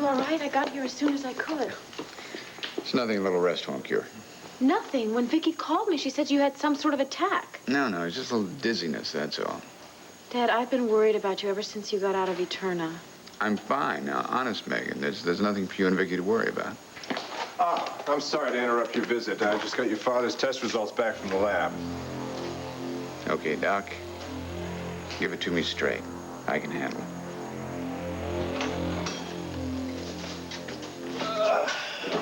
you all right? I got here as soon as I could. It's nothing a little rest won't cure. Nothing. When Vicky called me, she said you had some sort of attack. No, it's just a little dizziness, that's all. Dad, I've been worried about you ever since you got out of Eterna. I'm fine. Now, honest, Megan, there's nothing for you and Vicky to worry about. Ah, I'm sorry to interrupt your visit. I just got your father's test results back from the lab. Okay, Doc. Give it to me straight. I can handle it.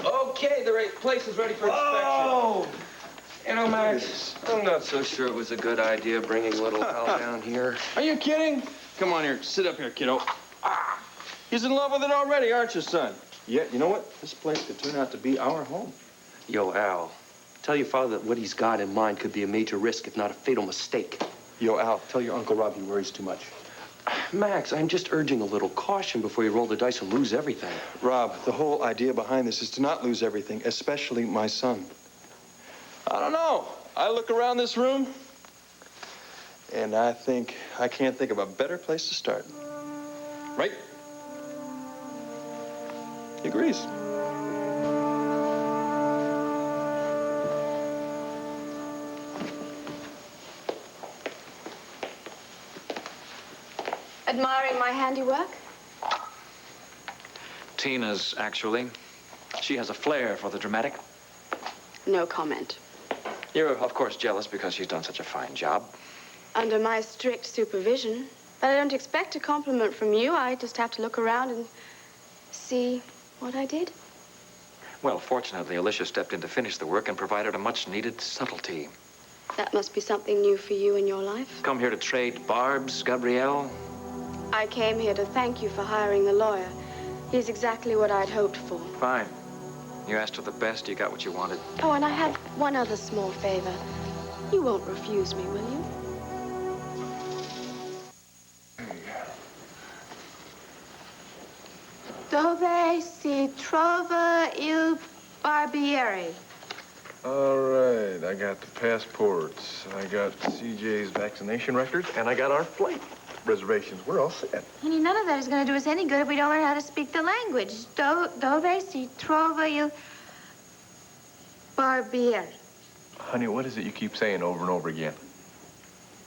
Okay, the place is ready for inspection. Oh! You know, Max, I'm not so sure it was a good idea bringing little Hal down here. Are you kidding? Come on here. Sit up here, kiddo. He's in love with it already, aren't you, son? Yeah, you know what? This place could turn out to be our home. Yo, Al, tell your father that what he's got in mind could be a major risk, if not a fatal mistake. Yo, Al, tell your Uncle Rob he worries too much. Max, I'm just urging a little caution before you roll the dice and lose everything. Rob, the whole idea behind this is to not lose everything, especially my son. I don't know. I look around this room, and I can't think of a better place to start. Right? He agrees. Admiring my handiwork? Tina's, actually. She has a flair for the dramatic. No comment. You're, of course, jealous because she's done such a fine job. Under my strict supervision. But I don't expect a compliment from you. I just have to look around and see what I did. Well, fortunately, Alicia stepped in to finish the work and provided a much-needed subtlety. That must be something new for you in your life. Come here to trade barbs, Gabrielle? I came here to thank you for hiring the lawyer. He's exactly what I'd hoped for. Fine. You asked for the best, you got what you wanted. Oh, and I have one other small favor. You won't refuse me, will you? Dove si trova il barbiere? All right, I got the passports, I got CJ's vaccination records, and I got our flight reservations. We're all set. Honey, none of that is going to do us any good if we don't learn how to speak the language. Dove si trova il barbiere? Honey, what is it you keep saying over and over again?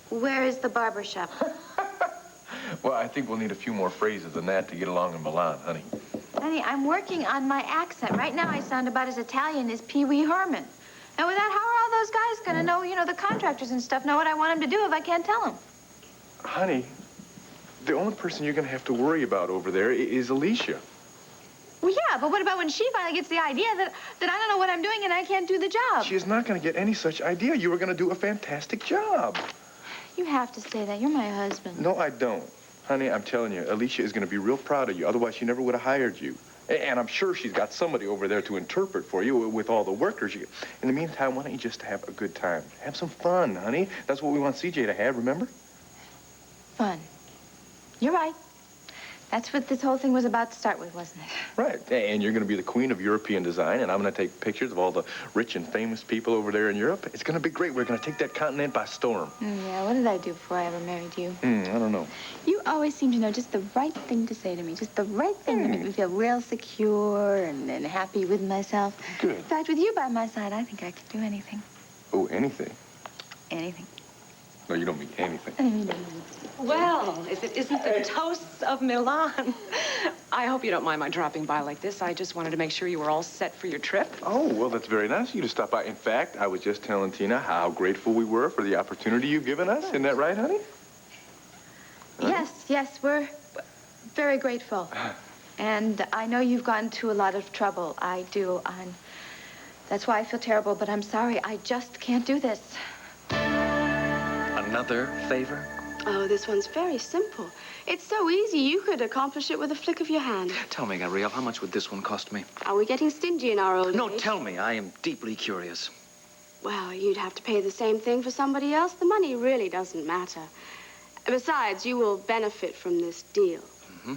Where is the barber shop? Well, I think we'll need a few more phrases than that to get along in Milan, honey. Honey, I'm working on my accent. Right now, I sound about as Italian as Pee Wee Herman. And with that, how are all those guys going to know, you know, the contractors and stuff, know what I want them to do if I can't tell them? Honey, the only person you're going to have to worry about over there is Alicia. Well, yeah, but what about when she finally gets the idea that I don't know what I'm doing and I can't do the job? She is not going to get any such idea. You were going to do a fantastic job. You have to say that. You're my husband. No, I don't. Honey, I'm telling you, Alicia is going to be real proud of you. Otherwise, she never would have hired you. And I'm sure she's got somebody over there to interpret for you with all the workers. In the meantime, why don't you just have a good time? Have some fun, honey. That's what we want CJ to have, remember? Fun. You're right. That's what this whole thing was about to start with, wasn't it? Right. And you're going to be the queen of European design, and I'm going to take pictures of all the rich and famous people over there in Europe. It's going to be great. We're going to take that continent by storm. Yeah, what did I do before I ever married you? I don't know. You always seem to know just the right thing to say to me, just the right thing to make me feel real secure and happy with myself. Good. In fact, with you by my side, I think I could do anything. Oh, anything? Anything. No, you don't mean anything. I mean, anything. Well, if it isn't the toasts of Milan. I hope you don't mind my dropping by like this. I just wanted to make sure you were all set for your trip. Oh, well, that's very nice of you to stop by. In fact, I was just telling Tina how grateful we were for the opportunity you've given us. Isn't that right, honey? Yes, we're very grateful. And I know you've gone to a lot of trouble. I do. And that's why I feel terrible, but I'm sorry. I just can't do this. Another favor? Oh, this one's very simple. It's so easy, you could accomplish it with a flick of your hand. Tell me, Gabrielle, how much would this one cost me? Are we getting stingy in our old No, age? tell me. I am deeply curious. Well, you'd have to pay the same thing for somebody else. The money really doesn't matter. Besides, you will benefit from this deal. Mm-hmm.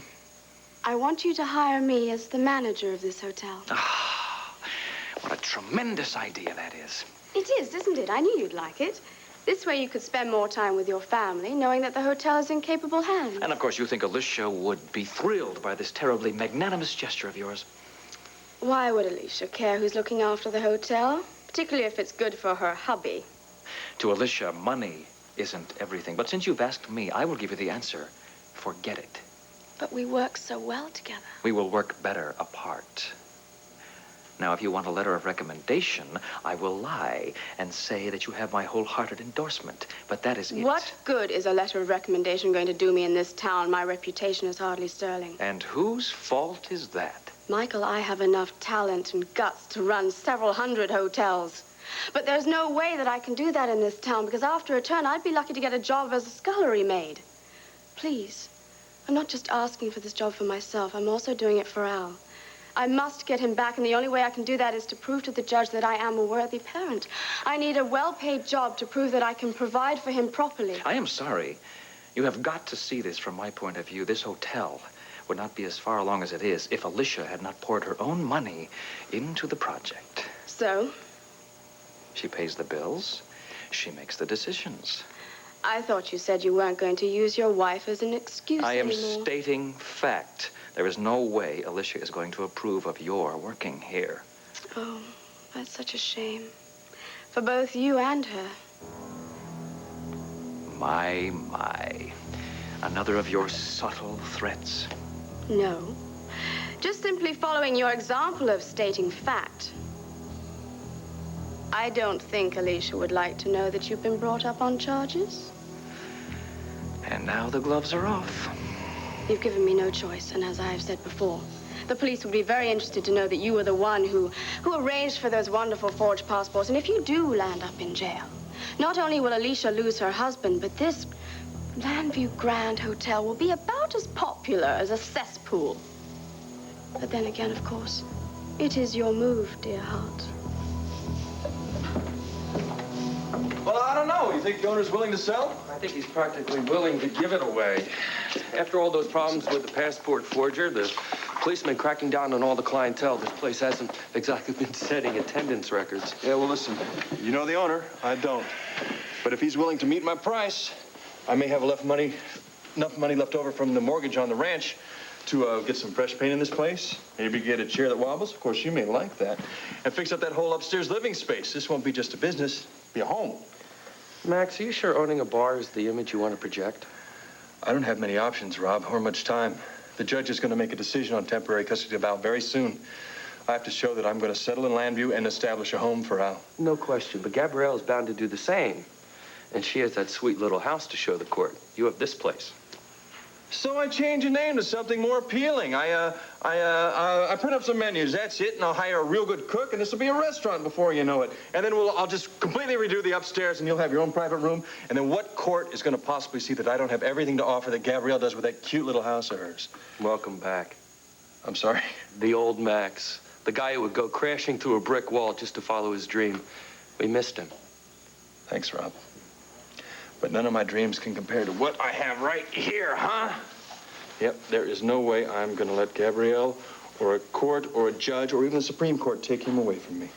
I want you to hire me as the manager of this hotel. Ah, what a tremendous idea that is. It is, isn't it? I knew you'd like it. This way you could spend more time with your family, knowing that the hotel is in capable hands. And of course, you think Alicia would be thrilled by this terribly magnanimous gesture of yours. Why would Alicia care who's looking after the hotel? Particularly if it's good for her hubby. To Alicia, money isn't everything. But since you've asked me, I will give you the answer. Forget it. But we work so well together. We will work better apart. Now, if you want a letter of recommendation, I will lie and say that you have my wholehearted endorsement. But that is it. What good is a letter of recommendation going to do me in this town? My reputation is hardly sterling. And whose fault is that? Michael, I have enough talent and guts to run several hundred hotels. But there's no way that I can do that in this town, because after a turn, I'd be lucky to get a job as a scullery maid. Please, I'm not just asking for this job for myself. I'm also doing it for Al. I must get him back, and the only way I can do that is to prove to the judge that I am a worthy parent. I need a well-paid job to prove that I can provide for him properly. I am sorry. You have got to see this from my point of view. This hotel would not be as far along as it is if Alicia had not poured her own money into the project. So? She pays the bills. She makes the decisions. I thought you said you weren't going to use your wife as an excuse anymore. I am stating fact. There is no way Alicia is going to approve of your working here. Oh, that's such a shame. For both you and her. My. Another of your subtle threats. No. Just simply following your example of stating fact. I don't think Alicia would like to know that you've been brought up on charges. And now the gloves are off. You've given me no choice, and as I have said before, the police would be very interested to know that you were the one who arranged for those wonderful forged passports. And if you do land up in jail, not only will Alicia lose her husband, but this Llanview Grande Hotel will be about as popular as a cesspool. But then again, of course, it is your move, dear heart. Well, I don't know. You think the owner's willing to sell? I think he's practically willing to give it away. After all those problems with the passport forger, the policeman cracking down on all the clientele, this place hasn't exactly been setting attendance records. Yeah, well, listen, you know the owner. I don't. But if he's willing to meet my price, I may have enough money left over from the mortgage on the ranch to get some fresh paint in this place. Maybe get a chair that wobbles. Of course, you may like that. And fix up that whole upstairs living space. This won't be just a business. It'll be a home. Max, are you sure owning a bar is the image you want to project? I don't have many options, Rob, or much time. The judge is going to make a decision on temporary custody of Al very soon. I have to show that I'm going to settle in Llanview and establish a home for Al. No question, but Gabrielle is bound to do the same. And she has that sweet little house to show the court. You have this place. So I change the name to something more appealing. I print up some menus, that's it, and I'll hire a real good cook, and this will be a restaurant before you know it. And then I'll just completely redo the upstairs, and you'll have your own private room. And then what court is going to possibly see that I don't have everything to offer that Gabrielle does with that cute little house of hers? Welcome back. I'm sorry? The old Max. The guy who would go crashing through a brick wall just to follow his dream. We missed him. Thanks, Rob. But none of my dreams can compare to what I have right here, huh? Yep, there is no way I'm going to let Gabrielle or a court or a judge or even the Supreme Court take him away from me.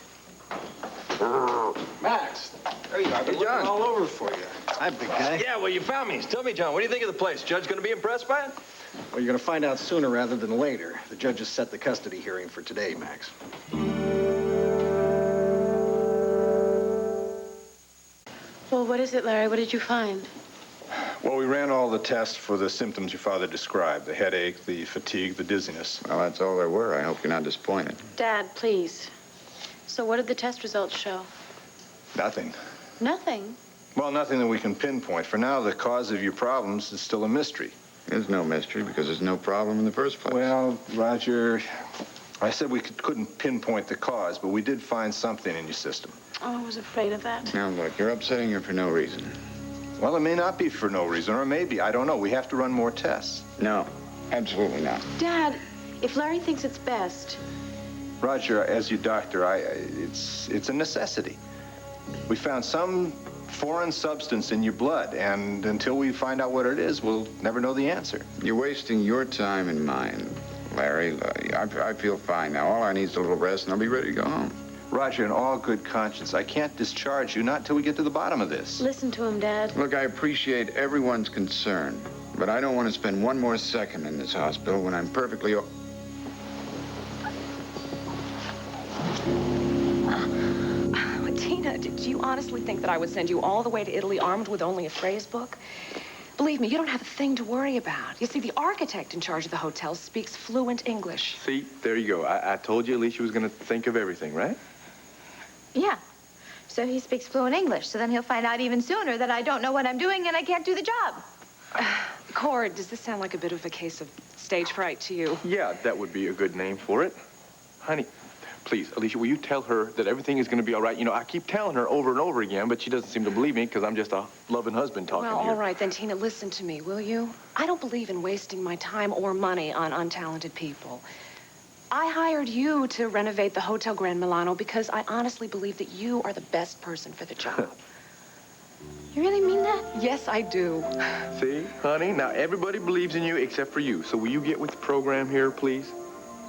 Max, there you are. I've been looking all over for you. Hi, big guy. Yeah, well, you found me. Tell me, John, what do you think of the place? Judge going to be impressed by it? Well, you're going to find out sooner rather than later. The judge has set the custody hearing for today, Max. Well, what is it, Larry? What did you find? Well, we ran all the tests for the symptoms your father described. The headache, the fatigue, the dizziness. Well, that's all there were. I hope you're not disappointed. Dad, please. So what did the test results show? Nothing. Nothing? Well, nothing that we can pinpoint. For now, the cause of your problems is still a mystery. There's no mystery because there's no problem in the first place. Well, Roger, I said we couldn't pinpoint the cause, but we did find something in your system. Oh, I was afraid of that. Now, look, you're upsetting her for no reason. Well, it may not be for no reason, or maybe. I don't know. We have to run more tests. No, absolutely not. Dad, if Larry thinks it's best. Roger, as your doctor, it's a necessity. We found some foreign substance in your blood, and until we find out what it is, we'll never know the answer. You're wasting your time and mine, Larry. I feel fine now. All I need is a little rest, and I'll be ready to go home. Roger, in all good conscience, I can't discharge you, not till we get to the bottom of this. Listen to him, Dad. Look, I appreciate everyone's concern, but I don't want to spend one more second in this hospital when I'm perfectly... Tina, did you honestly think that I would send you all the way to Italy armed with only a phrase book? Believe me, you don't have a thing to worry about. You see, the architect in charge of the hotel speaks fluent English. See, there you go. I told you Alicia was going to think of everything, right? Yeah. So he speaks fluent English, so then he'll find out even sooner that I don't know what I'm doing and I can't do the job. Cord, does this sound like a bit of a case of stage fright to you? Yeah, that would be a good name for it. Honey, please, Alicia, will you tell her that everything is going to be all right? You know, I keep telling her over and over again, but she doesn't seem to believe me because I'm just a loving husband talking Well, here. all right, then, Tina, listen to me, will you? I don't believe in wasting my time or money on untalented people. I hired you to renovate the Hotel Grand Milano because I honestly believe that you are the best person for the job. You really mean that? Yes, I do. See, honey, now everybody believes in you except for you. So will you get with the program here, please?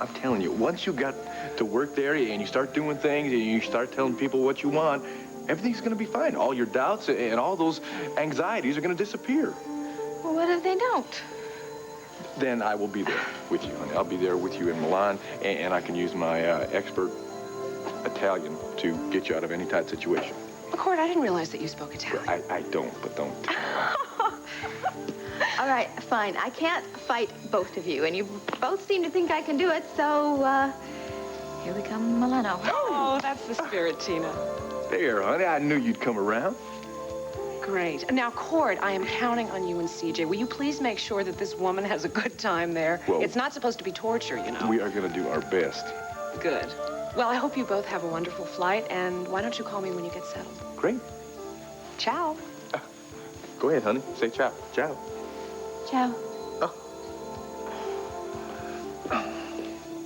I'm telling you, once you got to work there and you start doing things and you start telling people what you want, everything's going to be fine. All your doubts and all those anxieties are going to disappear. Well, what if they don't? Then I will be there with you, honey. I'll be there with you in Milan, and I can use my expert Italian to get you out of any tight situation. Cord, I didn't realize that you spoke Italian. I don't, but don't tell me. All right, fine. I can't fight both of you, and you both seem to think I can do it, so, here we come, Milano. Oh, that's the spirit, Tina. There, honey, I knew you'd come around. Great. Now, Cord, I am counting on you and CJ. Will you please make sure that this woman has a good time there? Well, it's not supposed to be torture, you know. We are going to do our best. Good. Well, I hope you both have a wonderful flight, and why don't you call me when you get settled? Great. Ciao. Go ahead, honey. Say ciao. Ciao. Ciao.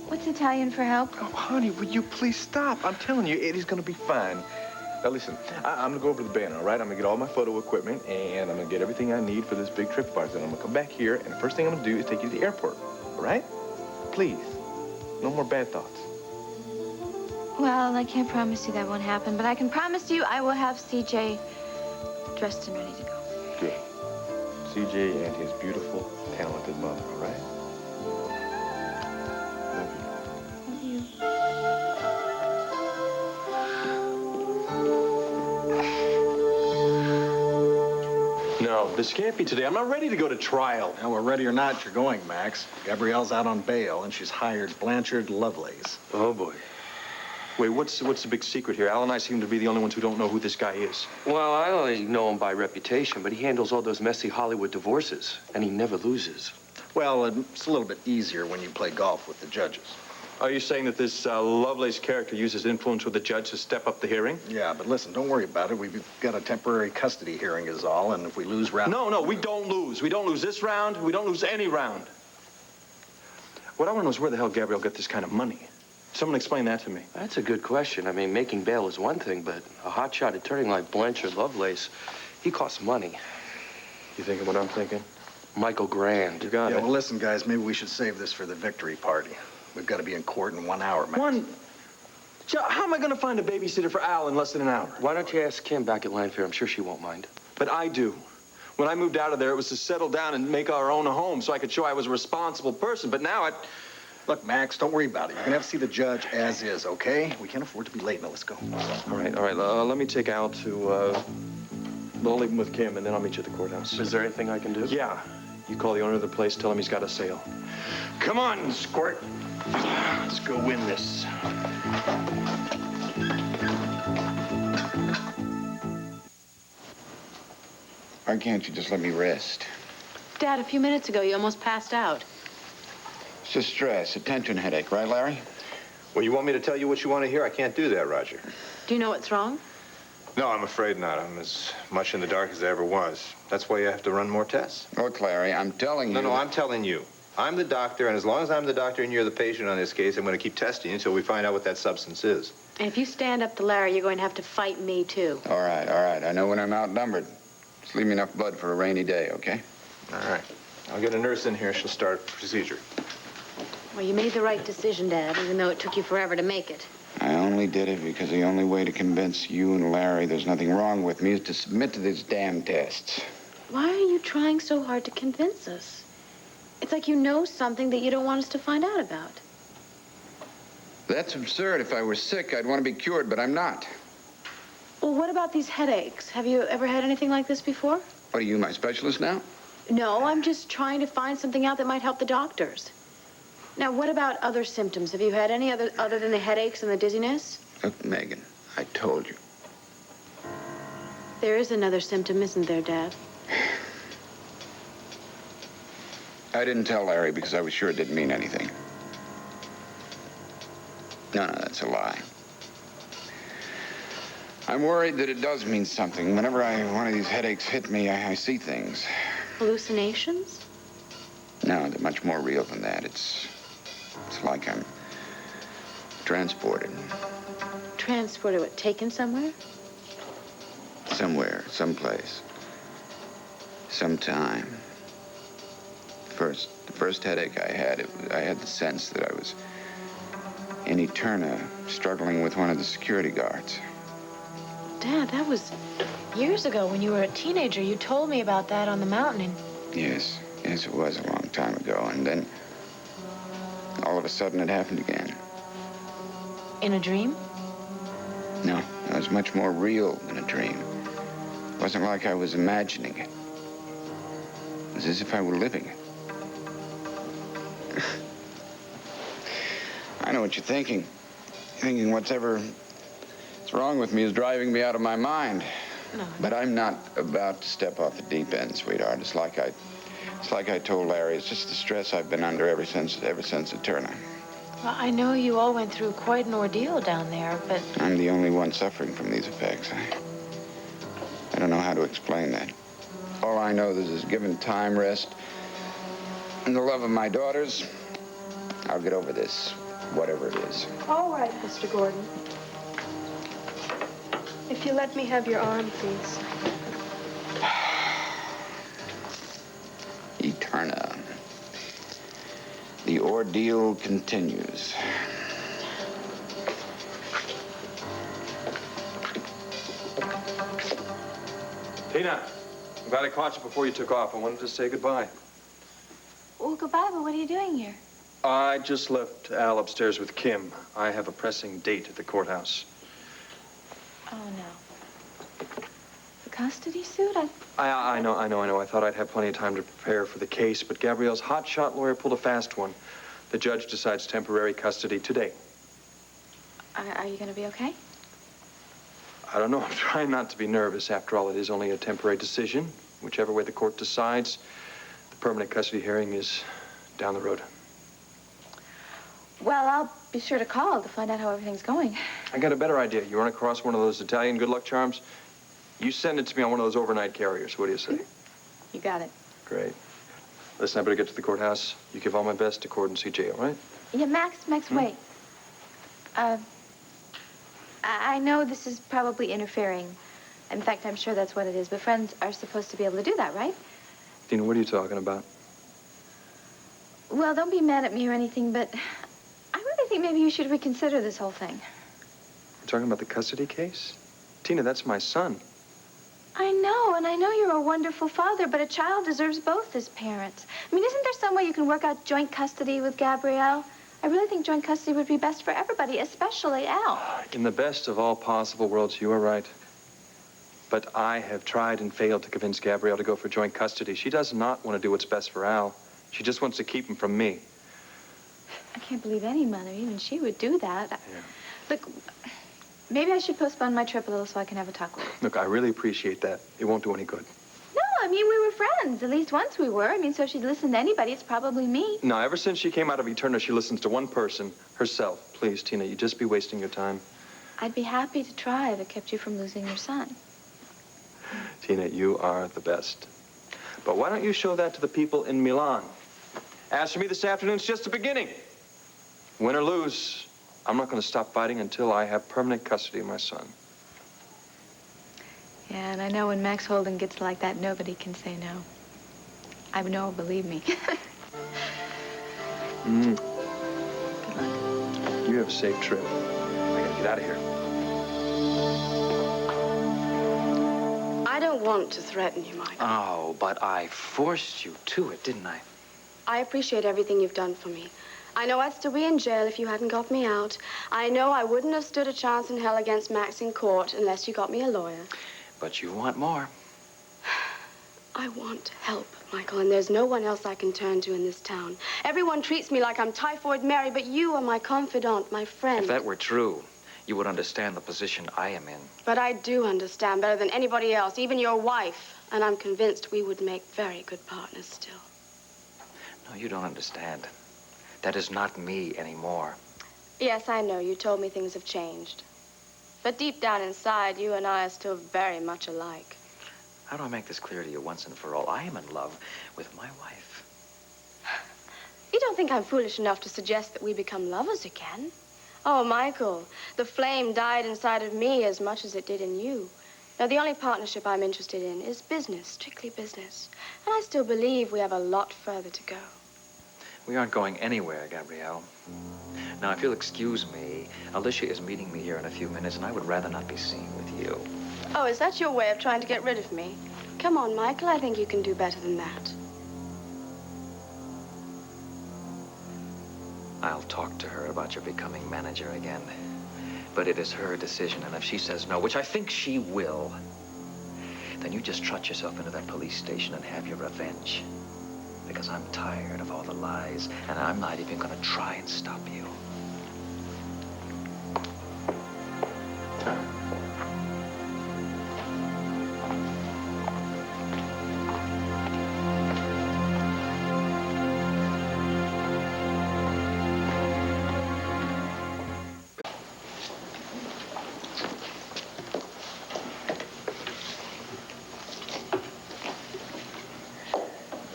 What's Italian for help? Oh, honey, will you please stop? I'm telling you, Eddie's going to be fine. Now, listen, I'm going to go over to the band, all right? I'm going to get all my photo equipment, and I'm going to get everything I need for this big trip of ours. Then I'm going to come back here, and the first thing I'm going to do is take you to the airport, all right? Please. No more bad thoughts. Well, I can't promise you that won't happen, but I can promise you I will have CJ dressed and ready to go. Good. CJ and his beautiful, talented mother, all right? Love you. No, this can't be today. I'm not ready to go to trial. Now, we're ready or not, you're going, Max. Gabrielle's out on bail, and she's hired Blanchard Lovelace. Oh, boy. Wait, what's the big secret here? Al and I seem to be the only ones who don't know who this guy is. Well, I only know him by reputation, but he handles all those messy Hollywood divorces, and he never loses. Well, it's a little bit easier when you play golf with the judges. Are you saying that this Lovelace character uses influence with the judge to step up the hearing? Yeah, but listen, don't worry about it. We've got a temporary custody hearing is all, and if we lose round... No, we don't lose. We don't lose this round. We don't lose any round. What I want to know is where the hell Gabrielle got this kind of money. Someone explain that to me. That's a good question. I mean, making bail is one thing, but a hotshot attorney like Blanchard Lovelace, he costs money. You thinking what I'm thinking? Michael Grand. You got it. Well, listen, guys, maybe we should save this for the victory party. We've got to be in court in 1 hour, Max. How am I going to find a babysitter for Al in less than an hour? Why don't you ask Kim back at Llanview? I'm sure she won't mind. But I do. When I moved out of there, it was to settle down and make our own home so I could show I was a responsible person. But now Look, Max, don't worry about it. You're going to have to see the judge as is, okay? We can't afford to be late. Now, let's go. All right. Let me take Al to, I'll leave him with Kim, and then I'll meet you at the courthouse. Is there anything I can do? Yeah. You call the owner of the place, tell him he's got a sale. Come on, Squirt. Let's go win this. Why can't you just let me rest? Dad, a few minutes ago, you almost passed out. It's just stress, a tension headache, right, Larry? Well, you want me to tell you what you want to hear? I can't do that, Roger. Do you know what's wrong? No, I'm afraid not. I'm as much in the dark as I ever was. That's why you have to run more tests. Look, Larry, I'm telling you... No, I'm telling you. I'm the doctor, and as long as I'm the doctor and you're the patient on this case, I'm going to keep testing you until we find out what that substance is. And if you stand up to Larry, you're going to have to fight me, too. All right. I know when I'm outnumbered. Just leave me enough blood for a rainy day, okay? All right. I'll get a nurse in here. She'll start procedure. Well, you made the right decision, Dad, even though it took you forever to make it. I only did it because the only way to convince you and Larry there's nothing wrong with me is to submit to these damn tests. Why are you trying so hard to convince us? It's like you know something that you don't want us to find out about. That's absurd. If I were sick, I'd want to be cured, but I'm not. Well, what about these headaches? Have you ever had anything like this before? What, are you my specialist now? No, I'm just trying to find something out that might help the doctors. Now, what about other symptoms? Have you had any other than the headaches and the dizziness? Look, Megan, I told you. There is another symptom, isn't there, Dad? I didn't tell Larry because I was sure it didn't mean anything. No, that's a lie. I'm worried that it does mean something. Whenever one of these headaches hit me, I see things. Hallucinations? No, they're much more real than that. It's like I'm transported. Transported, what, taken somewhere? Somewhere, someplace, sometime. The first headache I had, I had the sense that I was in Eterna, struggling with one of the security guards. Dad, that was years ago when you were a teenager. You told me about that on the mountain. And... Yes, it was a long time ago. And then, all of a sudden, it happened again. In a dream? No, it was much more real than a dream. It wasn't like I was imagining it. It was as if I were living it. I know what you're thinking. You're thinking what's wrong with me is driving me out of my mind. No. But I'm not about to step off the deep end, sweetheart. It's like I told Larry. It's just the stress I've been under ever since Eterna. Well, I know you all went through quite an ordeal down there, but... I'm the only one suffering from these effects. I don't know how to explain that. All I know is given time, rest, and the love of my daughters, I'll get over this, whatever it is. All right, Mr. Gordon. If you let me have your arm, please. Eterna. The ordeal continues. Tina, I'm glad I caught you before you took off. I wanted to say goodbye. Well, goodbye, but what are you doing here? I just left Al upstairs with Kim. I have a pressing date at the courthouse. Oh, no. The custody suit? I know. I thought I'd have plenty of time to prepare for the case, but Gabrielle's hotshot lawyer pulled a fast one. The judge decides temporary custody today. Are you going to be okay? I don't know. I'm trying not to be nervous. After all, it is only a temporary decision. Whichever way the court decides, the permanent custody hearing is down the road. Well, I'll be sure to call to find out how everything's going. I got a better idea. You run across one of those Italian good luck charms, you send it to me on one of those overnight carriers. What do you say? You got it. Great. Listen, I better get to the courthouse. You give all my best to Cord and CJ, all right? Yeah, Max, wait. I know this is probably interfering. In fact, I'm sure that's what it is, but friends are supposed to be able to do that, right? Tina, what are you talking about? Well, don't be mad at me or anything, but I really think maybe you should reconsider this whole thing. You're talking about the custody case? Tina, that's my son. I know, and I know you're a wonderful father, but a child deserves both his parents. I mean, isn't there some way you can work out joint custody with Gabrielle? I really think joint custody would be best for everybody, especially Al. In the best of all possible worlds, you are right. But I have tried and failed to convince Gabrielle to go for joint custody. She does not want to do what's best for Al. She just wants to keep him from me. I can't believe any mother, even she, would do that. Yeah. Look, maybe I should postpone my trip a little so I can have a talk with her. Look, I really appreciate that. It won't do any good. No, I mean, we were friends. At least once we were. I mean, so if she'd listen to anybody, it's probably me. No, ever since she came out of Eterna, she listens to one person, herself. Please, Tina, you'd just be wasting your time. I'd be happy to try if it kept you from losing your son. Tina, you are the best. But why don't you show that to the people in Milan? As for me this afternoon's just the beginning. Win or lose, I'm not going to stop fighting until I have permanent custody of my son. Yeah, and I know when Max Holden gets like that, nobody can say no. I know, believe me. Good luck. You have a safe trip. I gotta get Get out of here. I don't want to threaten you, Michael. Oh, but I forced you to it, didn't I? I appreciate everything you've done for me. I know I'd still be in jail if you hadn't got me out. I know I wouldn't have stood a chance in hell against Max in court unless you got me a lawyer. But you want more. I want help, Michael, and there's no one else I can turn to in this town. Everyone treats me like I'm Typhoid Mary, but you are my confidant, my friend. If that were true, you would understand the position I am in. But I do understand better than anybody else, even your wife. And I'm convinced we would make very good partners still. No, you don't understand. That is not me anymore. Yes, I know. You told me things have changed. But deep down inside, you and I are still very much alike. How do I make this clear to you once and for all? I am in love with my wife. You don't think I'm foolish enough to suggest that we become lovers again? Oh, Michael, the flame died inside of me as much as it did in you. Now, the only partnership I'm interested in is business, strictly business. And I still believe we have a lot further to go. We aren't going anywhere, Gabrielle. Now, if you'll excuse me, Alicia is meeting me here in a few minutes, and I would rather not be seen with you. Oh, is that your way of trying to get rid of me? Come on, Michael, I think you can do better than that. I'll talk to her about your becoming manager again. But it is her decision, and if she says no, which I think she will, then you just trot yourself into that police station and have your revenge. Because I'm tired of all the lies, and I'm not even gonna try and stop you.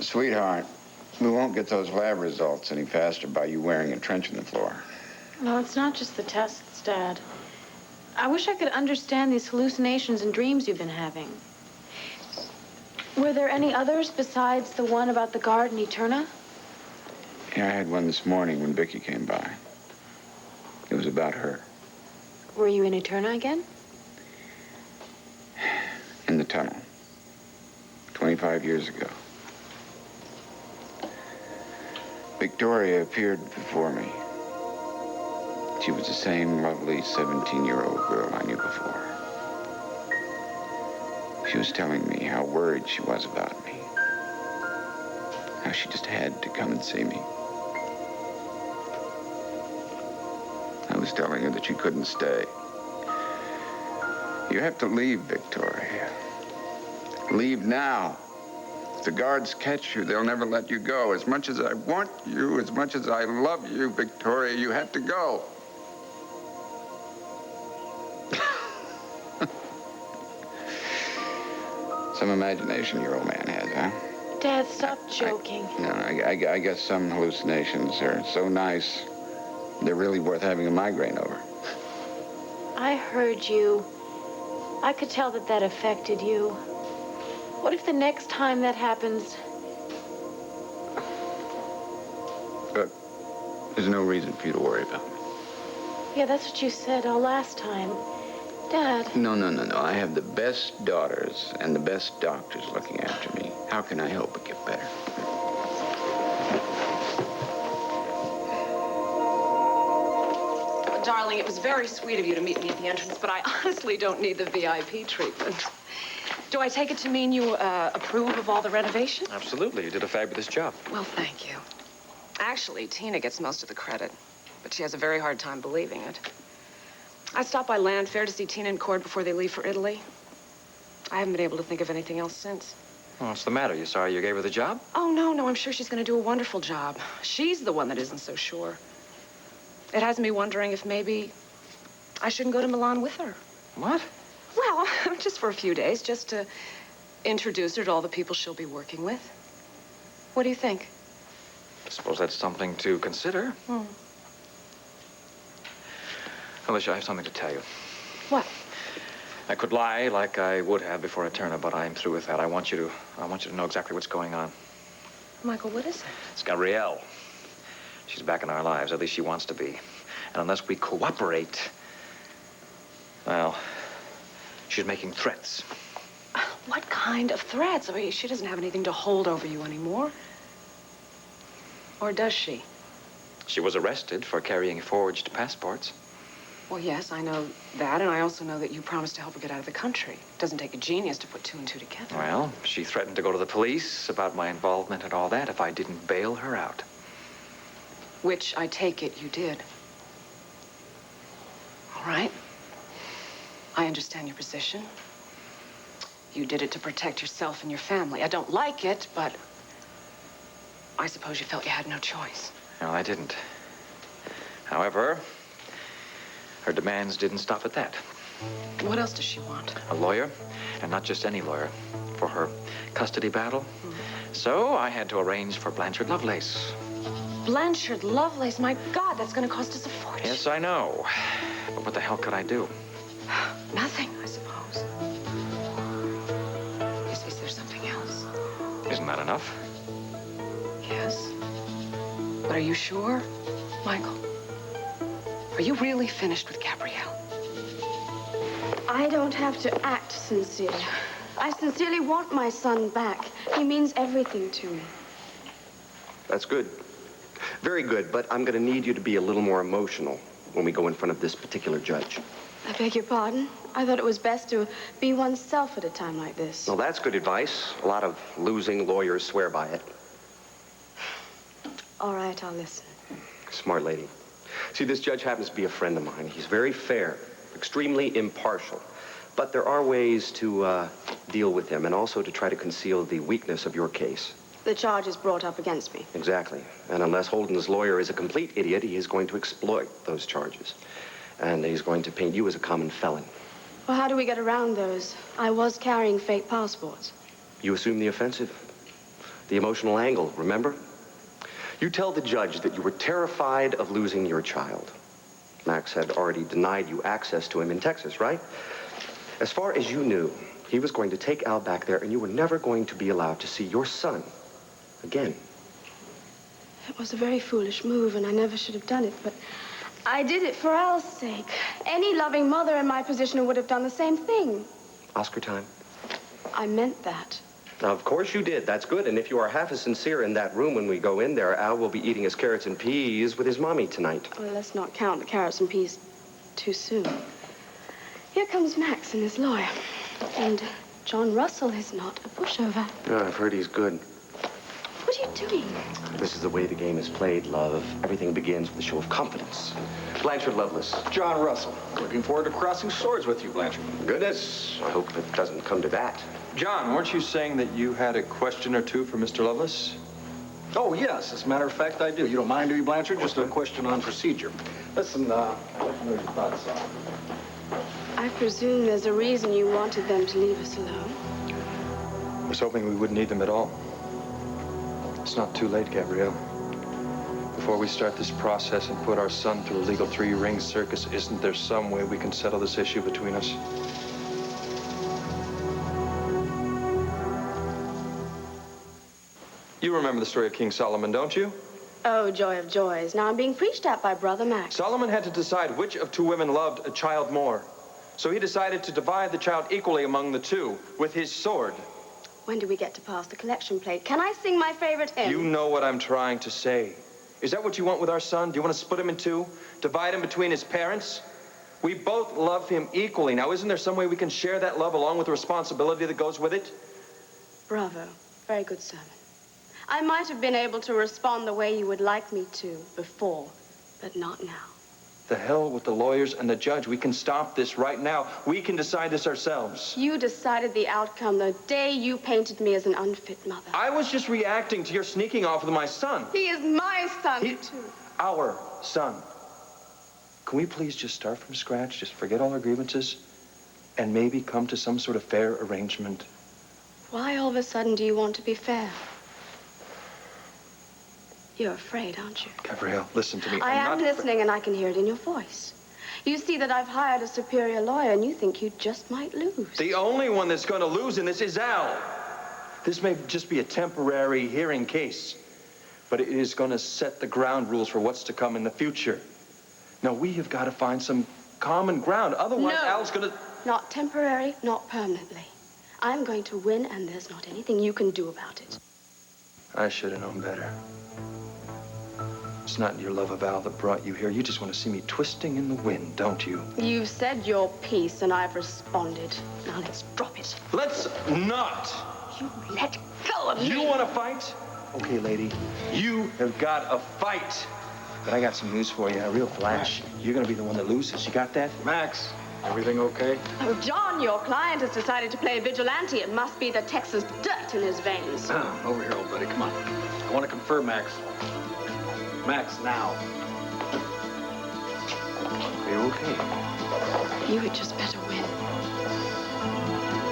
Sweetheart, we won't get those lab results any faster by you wearing a trench in the floor. No, it's not just the tests, Dad. I wish I could understand these hallucinations and dreams you've been having. Were there any others besides the one about the guard in Eterna? Yeah, I had one this morning when Vicky came by. It was about her. Were you in Eterna again? In the tunnel. 25 years ago. Victoria appeared before me. She was the same lovely 17-year-old girl I knew before. She was telling me how worried she was about me. How she just had to come and see me. I was telling her that she couldn't stay. You have to leave, Victoria. Leave now. If the guards catch you, they'll never let you go. As much as I want you, as much as I love you, Victoria, you have to go. Some imagination your old man has, huh? Dad, stop joking. I guess some hallucinations are so nice, they're really worth having a migraine over. I heard you. I could tell that that affected you. What if the next time that happens... Look, there's no reason for you to worry about me. Yeah, that's what you said all last time. Dad. No. I have the best daughters and the best doctors looking after me. How can I help but get better? Darling, it was very sweet of you to meet me at the entrance, but I honestly don't need the VIP treatment. Do I take it to mean you approve of all the renovations? Absolutely. You did a fabulous job. Well, thank you. Actually, Tina gets most of the credit, but she has a very hard time believing it. I stopped by Land Fair to see Tina and Cord before they leave for Italy. I haven't been able to think of anything else since. What's the matter? You sorry you gave her the job? Oh, no, I'm sure she's going to do a wonderful job. She's the one that isn't so sure. It has me wondering if maybe I shouldn't go to Milan with her. What? Well, just for a few days, just to introduce her to all the people she'll be working with. What do you think? I suppose that's something to consider. Alicia, I have something to tell you. What? I could lie like I would have before I turn her, but I'm through with that. I want you to know exactly what's going on. Michael, what is it? It's Gabrielle. She's back in our lives. At least she wants to be. And unless we cooperate, Well, she's making threats. What kind of threats? I mean, she doesn't have anything to hold over you anymore. Or does she? She was arrested for carrying forged passports. Well, yes, I know that, and I also know that you promised to help her get out of the country. It doesn't take a genius to put two and two together. Well, she threatened to go to the police about my involvement and all that if I didn't bail her out. Which, I take it, you did. All right. I understand your position. You did it to protect yourself and your family. I don't like it, but I suppose you felt you had no choice. No, I didn't. However, her demands didn't stop at that. What else does she want? A lawyer, and not just any lawyer, for her custody battle. So I had to arrange for Blanchard Lovelace. Blanchard Lovelace? My God, that's going to cost us a fortune. Yes, I know. But what the hell could I do? Nothing, I suppose. Is there something else? Isn't that enough? Yes. But are you sure, Michael? Are you really finished with Gabrielle? I don't have to act sincere. I sincerely want my son back. He means everything to me. That's good. Very good, but I'm going to need you to be a little more emotional when we go in front of this particular judge. I beg your pardon? I thought it was best to be oneself at a time like this. Well, that's good advice. A lot of losing lawyers swear by it. All right, I'll listen. Smart lady. See, this judge happens to be a friend of mine. He's very fair, extremely impartial. But there are ways to deal with him and also to try to conceal the weakness of your case. The charge is brought up against me. Exactly. And unless Holden's lawyer is a complete idiot, he is going to exploit those charges. And he's going to paint you as a common felon. Well, how do we get around those? I was carrying fake passports. You assume the offensive. The emotional angle, remember? You tell the judge that you were terrified of losing your child. Max had already denied you access to him in Texas, right? As far as you knew, he was going to take Al back there, and you were never going to be allowed to see your son again. It was a very foolish move, and I never should have done it, but I did it for Al's sake. Any loving mother in my position would have done the same thing. Oscar time. I meant that. Now, of course you did. That's good. And if you are half as sincere in that room when we go in there, Al will be eating his carrots and peas with his mommy tonight. Well, let's not count the carrots and peas too soon. Here comes Max and his lawyer. And John Russell is not a pushover. Yeah, I've heard he's good. What are you doing? This is the way the game is played, love. Everything begins with a show of confidence. Blanchard Lovelace. John Russell. Looking forward to crossing swords with you, Blanchard. Goodness. I hope it doesn't come to that. John, weren't you saying that you had a question or two for Mr. Lovelace? Oh, yes. As a matter of fact, I do. You don't mind, do you, Blanchard? Just a question on procedure. Listen, I'd like to know your thoughts on it. I presume there's a reason you wanted them to leave us alone. I was hoping we wouldn't need them at all. It's not too late, Gabrielle. Before we start this process and put our son through a legal three-ring circus, isn't there some way we can settle this issue between us? You remember the story of King Solomon, don't you? Oh, joy of joys. Now I'm being preached at by Brother Max. Solomon had to decide which of two women loved a child more. So he decided to divide the child equally among the two with his sword. When do we get to pass the collection plate? Can I sing my favorite hymn? You know what I'm trying to say. Is that what you want with our son? Do you want to split him in two? Divide him between his parents? We both love him equally. Now, isn't there some way we can share that love along with the responsibility that goes with it? Bravo. Very good sermon. I might have been able to respond the way you would like me to before, but not now. The hell with the lawyers and the judge. We can stop this right now. We can decide this ourselves. You decided the outcome the day you painted me as an unfit mother. I was just reacting to your sneaking off with my son. He is my son, too. Our son. Can we please just start from scratch, just forget all our grievances, and maybe come to some sort of fair arrangement? Why all of a sudden do you want to be fair? You're afraid, aren't you? Gabrielle, listen to me. I am listening, and I can hear it in your voice. You see that I've hired a superior lawyer, and you think you just might lose. The only one that's going to lose in this is Al. This may just be a temporary hearing case, but it is going to set the ground rules for what's to come in the future. Now, we have got to find some common ground. Otherwise, No. Al's gonna... Not temporary, not permanently. I'm going to win, and there's not anything you can do about it. I should have known better. It's not your love of Al that brought you here. You just want to see me twisting in the wind, don't you? You've said your piece, and I've responded. Now let's drop it. Let's not. You let go of me. You want to fight? Okay, lady. You have got a fight. But I got some news for you, a real flash. You're going to be the one that loses. You got that? Max, everything okay? Oh, John, your client has decided to play vigilante. It must be the Texas dirt in his veins. Over here, old buddy. Come on. I want to confer, Max. Max, now. Are you okay? You had just better win.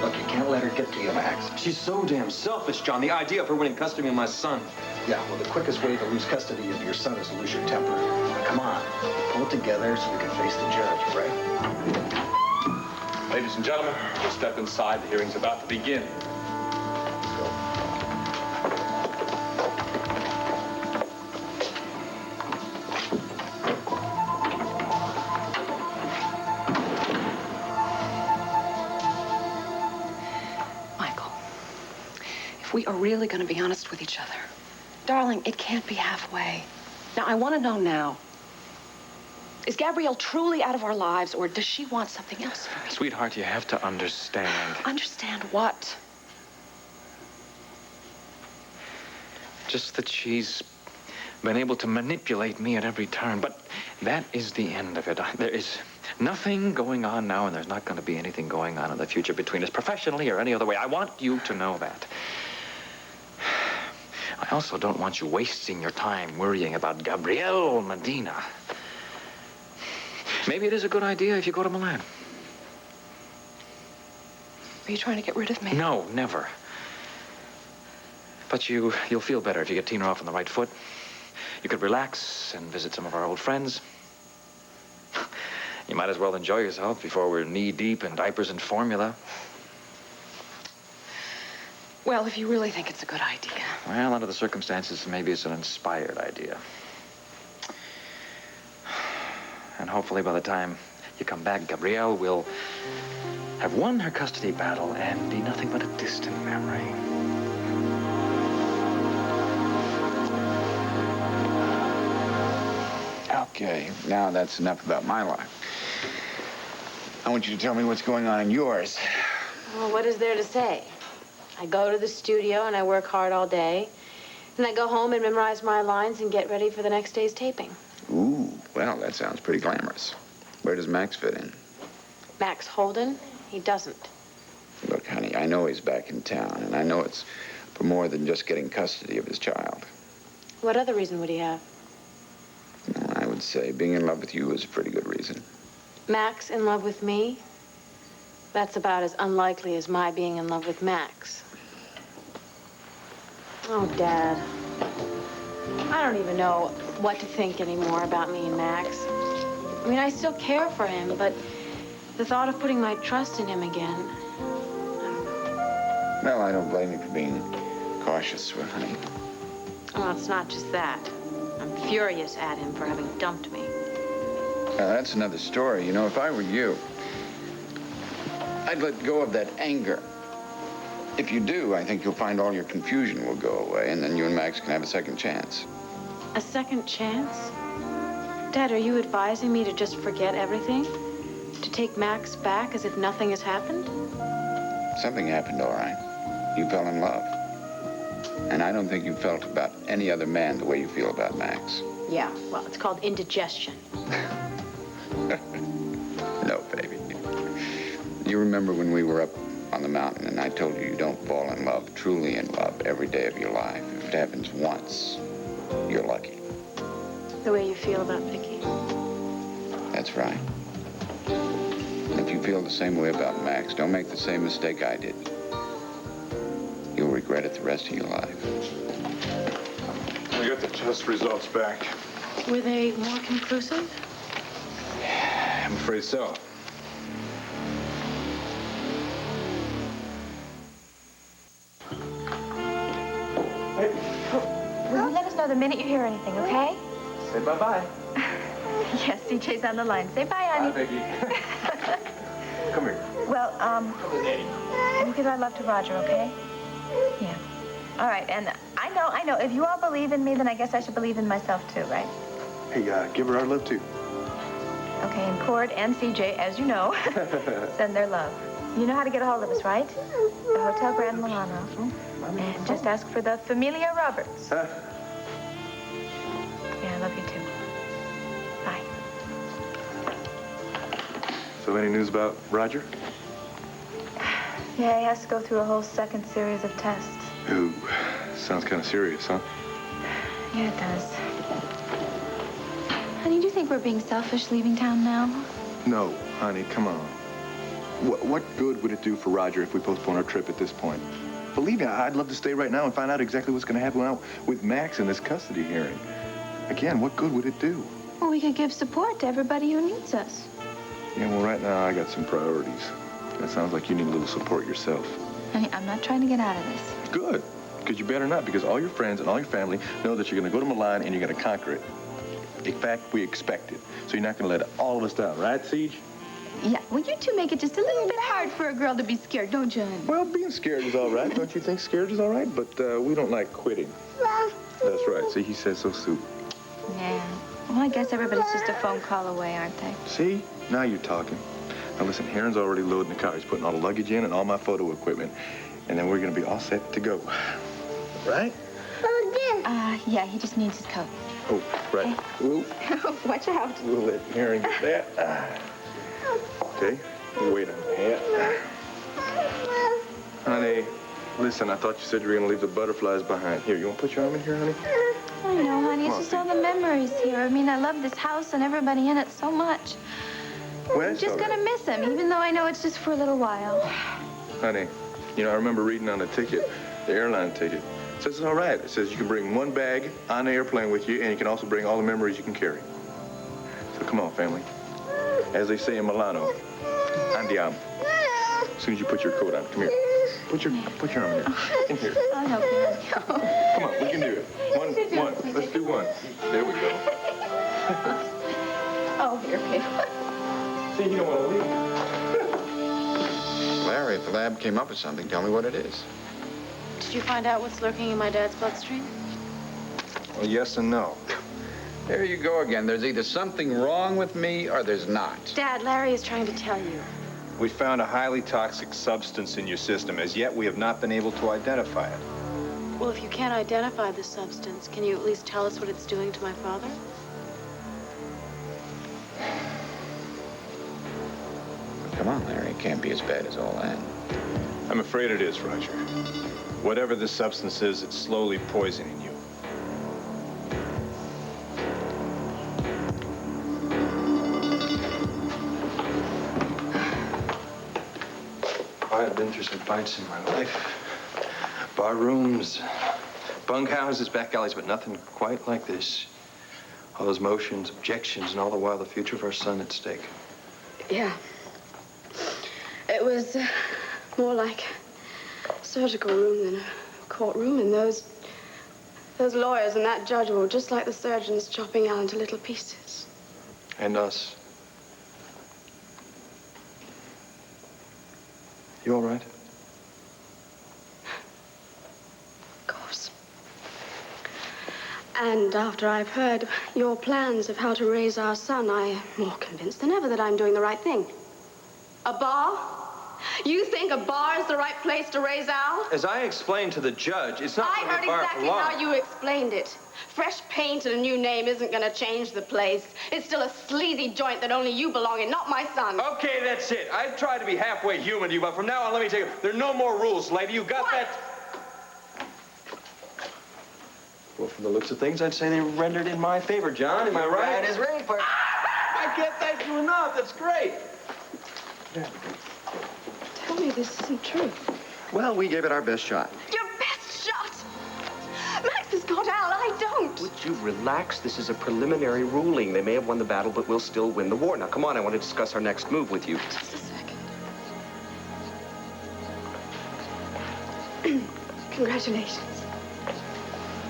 Look, you can't let her get to you, Max. She's so damn selfish, John. The idea of her winning custody of my son. Yeah, well, the quickest way to lose custody of your son is to lose your temper. Now, come on. Pull it together so we can face the judge, right? Ladies and gentlemen, we'll step inside. The hearing's about to begin. If we are really going to be honest with each other, darling, it can't be halfway. Now, I want to know now. Is Gabrielle truly out of our lives, or does she want something else from me? Sweetheart, you have to understand. Understand what? Just that she's been able to manipulate me at every turn. But that is the end of it. There is nothing going on now, and there's not going to be anything going on in the future between us, professionally or any other way. I want you to know that. I also don't want you wasting your time worrying about Gabrielle Medina. Maybe it is a good idea if you go to Milan. Are you trying to get rid of me? No, never. But you'll feel better if you get Tina off on the right foot. You could relax and visit some of our old friends. You might as well enjoy yourself before we're knee-deep in diapers and formula. Well, if you really think it's a good idea. Well, under the circumstances, maybe it's an inspired idea. And hopefully by the time you come back, Gabrielle will have won her custody battle and be nothing but a distant memory. Okay, now that's enough about my life. I want you to tell me what's going on in yours. Well, what is there to say? I go to the studio and I work hard all day. Then I go home and memorize my lines and get ready for the next day's taping. Ooh, well, that sounds pretty glamorous. Where does Max fit in? Max Holden? He doesn't. Look, honey, I know he's back in town, and I know it's for more than just getting custody of his child. What other reason would he have? Well, I would say being in love with you is a pretty good reason. Max in love with me? That's about as unlikely as my being in love with Max. Oh, Dad. I don't even know what to think anymore about me and Max. I mean, I still care for him, but the thought of putting my trust in him again... Well, I don't blame you for being cautious, honey. Well, it's not just that. I'm furious at him for having dumped me. Now, that's another story. You know, if I were you, I'd let go of that anger. If you do, I think you'll find all your confusion will go away, and then you and Max can have a second chance. A second chance? Dad, are you advising me to just forget everything? To take Max back as if nothing has happened? Something happened, all right. You fell in love. And I don't think you felt about any other man the way you feel about Max. Yeah, well, it's called indigestion. No, baby. You remember when we were up on the mountain and I told you don't fall in love, truly in love, every day of your life. If it happens once, you're lucky. The way you feel about Vicky. That's right. If you feel the same way about Max, don't make the same mistake I did. You'll regret it the rest of your life. We got the test results back. Were they more conclusive? I'm afraid so. Will you let us know the minute you hear anything, okay? Say bye-bye. Yes, CJ's on the line. Say bye, honey. Bye, Peggy. Come here. Well, Come with Daddy. and give our love to Roger, okay? Yeah. All right, and I know. If you all believe in me, then I guess I should believe in myself too, right? Hey, give her our love, too. Okay, and Cord and CJ, as you know, send their love. You know how to get a hold of us, right? The Hotel Grande Milano. And just ask for the Familia Roberts. Huh? Yeah, I love you too. Bye. So any news about Roger? Yeah, he has to go through a whole second series of tests. Ooh, sounds kind of serious, huh? Yeah, it does. Honey, do you think we're being selfish leaving town now? No, honey, come on. What good would it do for Roger if we postpone our trip at this point? Believe me, I'd love to stay right now and find out exactly what's going to happen now with Max in this custody hearing. Again, what good would it do? Well, we could give support to everybody who needs us. Yeah, well, right now I got some priorities. It sounds like you need a little support yourself. Honey, I'm not trying to get out of this. Good, because you better not, because all your friends and all your family know that you're going to go to Milan and you're going to conquer it. In fact, we expect it. So you're not going to let all of us down, right, Siege? Yeah, well, you two make it just a little bit hard for a girl to be scared, don't you, honey? Well, being scared is all right. Don't you think scared is all right? But we don't like quitting. That's right. See, he says so, Sue. Yeah. Well, I guess everybody's just a phone call away, aren't they? See? Now you're talking. Now, listen, Heron's already loading the car. He's putting all the luggage in and all my photo equipment. And then we're going to be all set to go. Right? Yeah, he just needs his coat. Oh, right. We'll Watch out. let Heron get that. Okay. Wait a minute. Honey, listen, I thought you said you were going to leave the butterflies behind. Here, you want to put your arm in here, honey? I know, honey. It's just all the memories here. I mean, I love this house and everybody in it so much. Well, I'm just gonna miss him, even though I know it's just for a little while. Honey, you know, I remember reading on the ticket, the airline ticket. It says it's all right. It says you can bring one bag on the airplane with you, and you can also bring all the memories you can carry. So come on, family. As they say in Milano, andiamo. As soon as you put your coat on, come here. Put your arm in here. In here. I'll help you. Come on, we can do it. One. Let's do one. There we go. Oh, here, babe. See, you don't want to leave. Larry, if the lab came up with something, tell me what it is. Did you find out what's lurking in my dad's bloodstream? Well, yes and no. There you go again. There's either something wrong with me or there's not. Dad, Larry is trying to tell you. We found a highly toxic substance in your system. As yet, we have not been able to identify it. Well, if you can't identify the substance, can you at least tell us what it's doing to my father? Come on, Larry. It can't be as bad as all that. I'm afraid it is, Roger. Whatever the substance is, it's slowly poisoning you. I have been through some fights in my life. Bar rooms, bunkhouses, back alleys, but nothing quite like this. All those motions, objections, and all the while the future of our son at stake. Yeah. It was more like a surgical room than a courtroom, and those lawyers and that judge were just like the surgeons chopping Al into little pieces. And us. You all right? Of course. And after I've heard your plans of how to raise our son, I'm more convinced than ever that I'm doing the right thing. A bar? You think a bar is the right place to raise Al? As I explained to the judge, it's not I gonna heard be a bar exactly for long. how you explained it. Fresh paint and a new name isn't going to change the place. It's still a sleazy joint that only you belong in, not my son. Okay, that's it. I've tried to be halfway human to you, but from now on, let me tell you, there are no more rules, lady. You got that? Well, from the looks of things, I'd say they rendered in my favor, John. Am I right? That is right, partner. I can't thank you enough. That's great. Tell me this isn't true. Well, we gave it our best shot. Your best shot! Max has got Al, I don't. Would you relax? This is a preliminary ruling. They may have won the battle, but we'll still win the war. Now, come on, I want to discuss our next move with you. Just a second. Congratulations.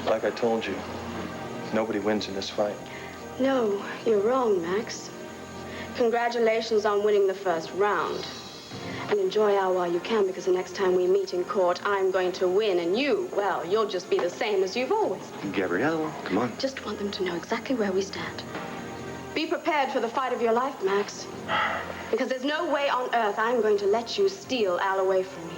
Like I told you, nobody wins in this fight. No, you're wrong, Max. Congratulations on winning the first round. And enjoy our while you can, because the next time we meet in court, I'm going to win, and you, well, you'll just be the same as you've always been. Gabrielle, come on. Just want them to know exactly where we stand. Be prepared for the fight of your life, Max. Because there's no way on earth I'm going to let you steal Al away from me.